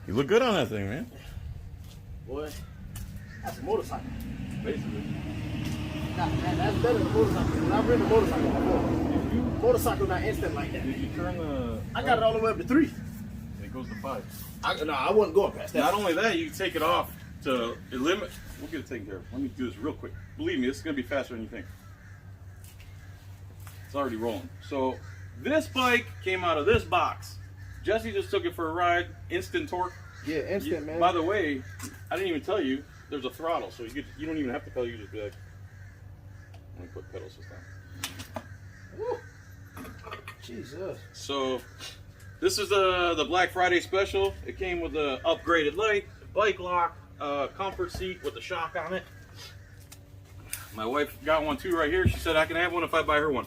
You look good on that thing, man. Boy, that's a motorcycle. Basically. Nah, man, that's better than a motorcycle. I've ridden a motorcycle before. Motorcycle not instant like that. Did you turn the... I got it all the way up to 3. It goes to 5. No, I wasn't going past that. Not only that, you can take it off to limit. We'll get it taken care of. Let me do this real quick. Believe me, this is going to be faster than you think. It's already rolling. So this bike came out of this box. Jesse just took it for a ride. Instant torque. Yeah, instant, man. By the way, I didn't even tell you there's a throttle, so you don't even have to pedal. You just be like, let me put pedals this time. Woo. Jesus. So this is the Black Friday special. It came with the upgraded light, bike lock, comfort seat with the shock on it. My wife got one too right here. She said I can have one if I buy her one.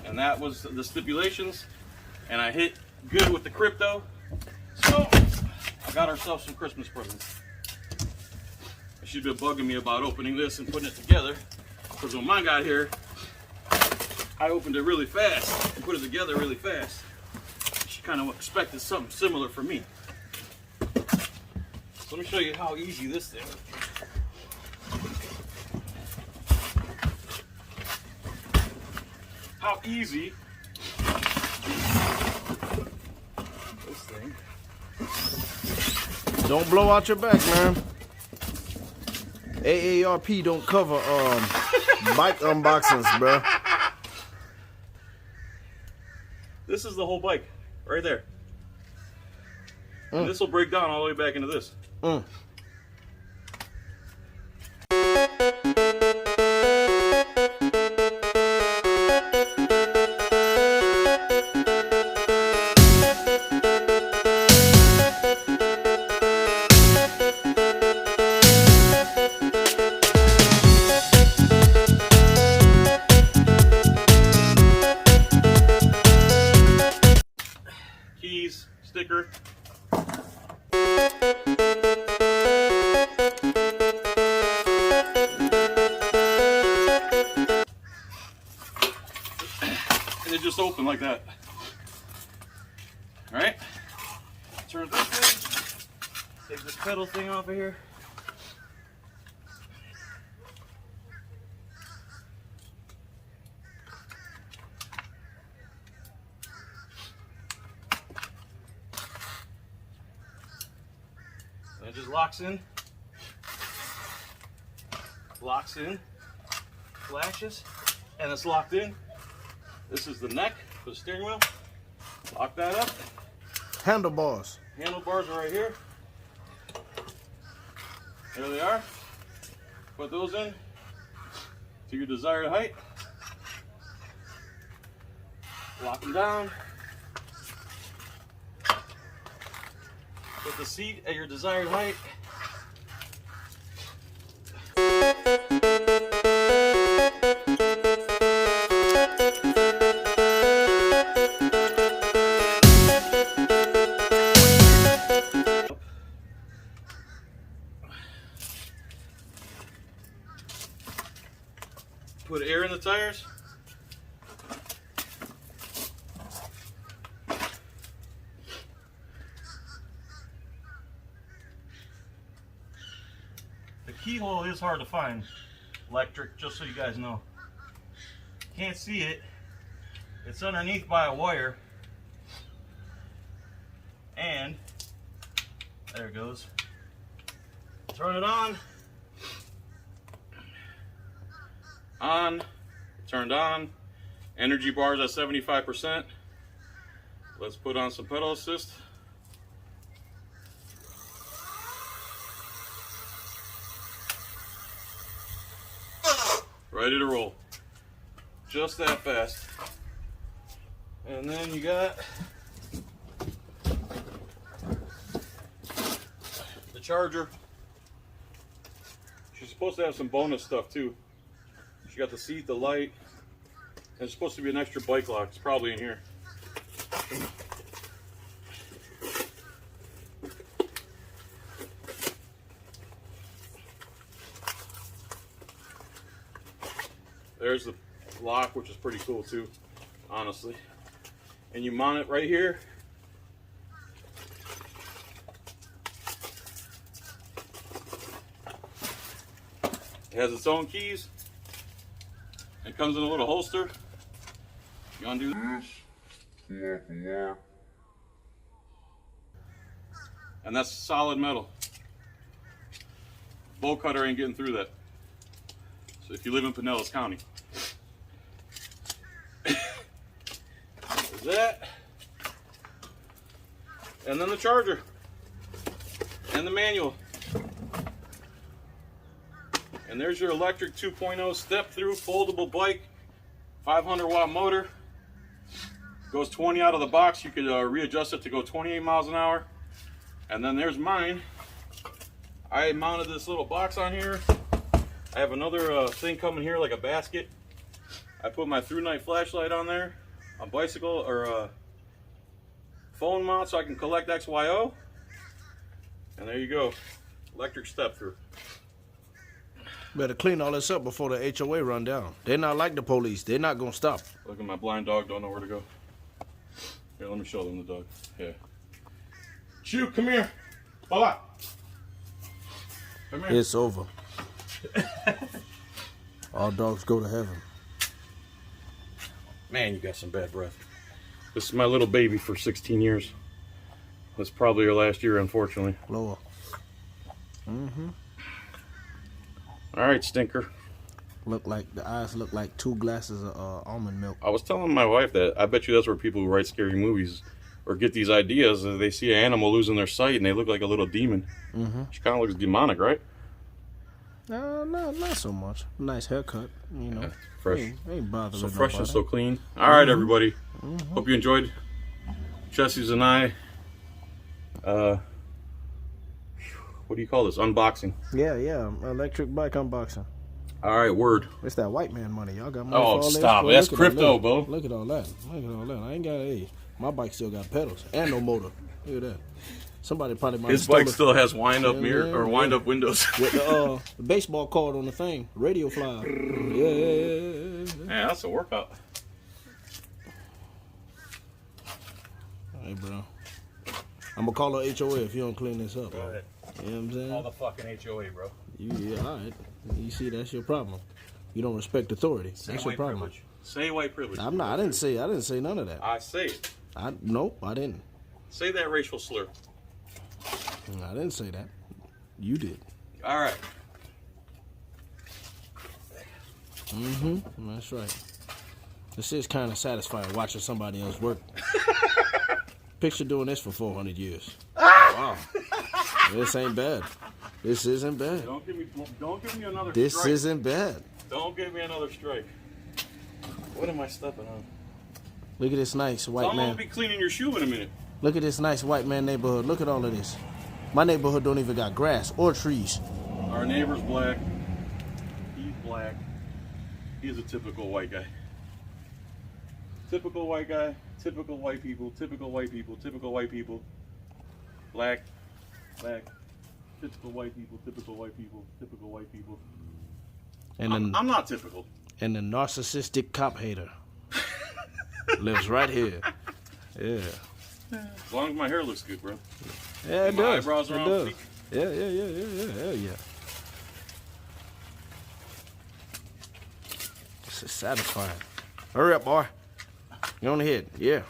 And that was the stipulations. And I hit good with the crypto. So I got ourselves some Christmas presents. She's been bugging me about opening this and putting it together. Because when mine got here, I opened it really fast and put it together really fast. She kind of expected something similar from me. So let me show you how easy this thing is. How easy this thing. Don't blow out your back, man. AARP don't cover bike unboxings, bro. This is the whole bike right there. And this will break down all the way back into this. Keys, sticker. And it just opened like that. All right, turn this way. Take this pedal thing off of here. And it just locks in, flashes, and it's locked in. This is the neck for the steering wheel. Lock that up. Handlebars. Handlebars are right here. There they are. Put those in to your desired height. Lock them down. Put the seat at your desired height. Put air in the tires. The keyhole is hard to find, Lectric, just so you guys know. Can't see it. It's underneath by a wire. And there it goes. Turn it on. On, turned on. Energy bars at 75%. Let's put on some pedal assist. Ready to roll. Just that fast. And then you got the charger. She's supposed to have some bonus stuff too. She got the seat, the light, and it's supposed to be an extra bike lock. It's probably in here. There's the lock, which is pretty cool too, honestly. And you mount it right here. It has its own keys. It comes in a little holster. You undo this. And that's solid metal. Bolt cutter ain't getting through that. So if you live in Pinellas County. There's that. And then the charger. And the manual. And there's your Lectric 2.0 step-through foldable bike. 500 watt motor. Goes 20 out of the box. You could readjust it to go 28 miles an hour. And then there's mine. I mounted this little box on here. I have another thing coming here, like a basket. I put my Thru night flashlight on there, a bicycle or a phone mount so I can collect XYO. And there you go, electric step through. Better clean all this up before the HOA run down. They're not like the police. They're not gonna stop. Look at my blind dog, don't know where to go. Here, let me show them the dog. Yeah. Chew, come here. Hola. Come here. It's over. All dogs go to heaven. Man, you got some bad breath. This is my little baby for 16 years. That's probably her last year, unfortunately. Lower. Mm-hmm. All right, stinker. The eyes look like 2 glasses of almond milk. I was telling my wife that I bet you that's where people who write scary movies or get these ideas, they see an animal losing their sight and they look like a little demon. Mm-hmm. She kind of looks demonic, right? No, not so much. Nice haircut, you know. Yeah, fresh. Ain't bothering So fresh and nobody. so clean. All right, everybody. Hope you enjoyed Jesse's and I. What do you call this? Unboxing. Yeah, electric bike unboxing. All right, word. It's that white man money. Y'all got money Oh, for all this? stop. Boy, That's look at all crypto, that. bro. Look at all that. Look at all that. I ain't got a. My bike still got pedals and no motor. Look at that. Somebody probably might His have bike stolen still has wind-up mirror or yeah. wind-up windows. with the baseball card on the thing, radio flyer. Yeah. Man, that's a workout. Hey, bro. I'm gonna call her HOA if you don't clean this up. Go ahead. You know what I'm saying? All the fucking HOA, bro. Yeah, all right. You see, that's your problem. You don't respect authority. Say That's your white problem. privilege. Say white privilege. I'm not. I didn't say none of that. I say it. Nope, I didn't. Say that racial slur. I didn't say that. You did. All right. Mm-hmm. That's right. This is kind of satisfying watching somebody else work. Picture doing this for 400 years. Wow. This ain't bad. This isn't bad. Don't give me another This strike. isn't bad. Don't give me another strike. What am I stepping on? Look at this nice So white I'm man. gonna be cleaning your shoe in a minute. Look at this nice white man neighborhood. Look at all of this. My neighborhood don't even got grass or trees. Our neighbor's black. He's black. He's a typical white guy. Typical white guy. Typical white people. Typical white people. Typical white people. Black. Black. Typical white people. Typical white people. Typical white people. And I'm not typical. And the narcissistic cop hater lives right here. Yeah. As long as my hair looks good, bro. Yeah, it My does. eyebrows are It on does. fleek. Yeah. Hell yeah. This is satisfying. Hurry up, boy. You're on the head. Yeah.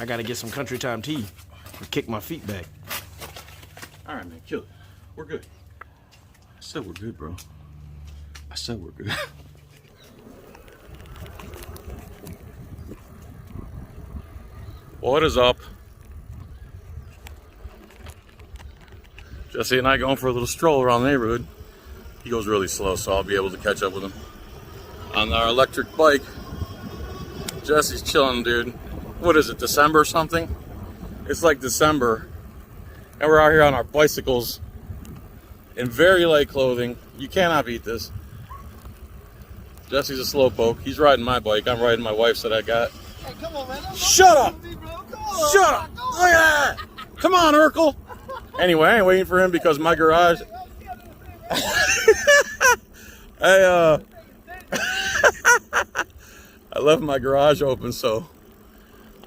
I gotta get some country time tea and kick my feet back. All right, man. Kill it. We're good. I said we're good, bro. I said we're good. What is up? Jesse and I going for a little stroll around the neighborhood. He goes really slow, so I'll be able to catch up with him on our electric bike. Jesse's chilling, dude. What is it, December or something? It's like December, and we're out here on our bicycles in very light clothing. You cannot beat this. Jesse's a slowpoke. He's riding my bike. I'm riding my wife's that I got. Hey, come on, man. Shut up! Shut up! Look at that! Come on, Urkel! Anyway, I ain't waiting for him because my garage... I left my garage open, so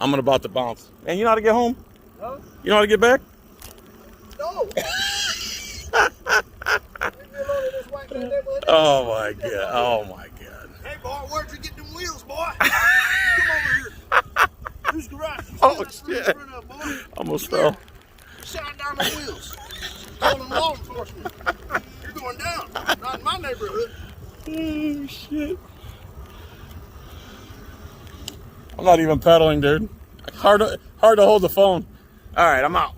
I'm about to bounce. And you know how to get home? Huh? You know how to get back? No. Oh my god. Oh my god. Hey boy, where'd you get them wheels, boy? Come over here. Who's garage? You Oh, stand up shit. in front of, boy. Almost Come here. fell. Shine down the wheels. Calling law enforcement. You're going down. Not in my neighborhood. Oh shit. I'm not even pedaling, dude. Hard to hold the phone. All right, I'm out.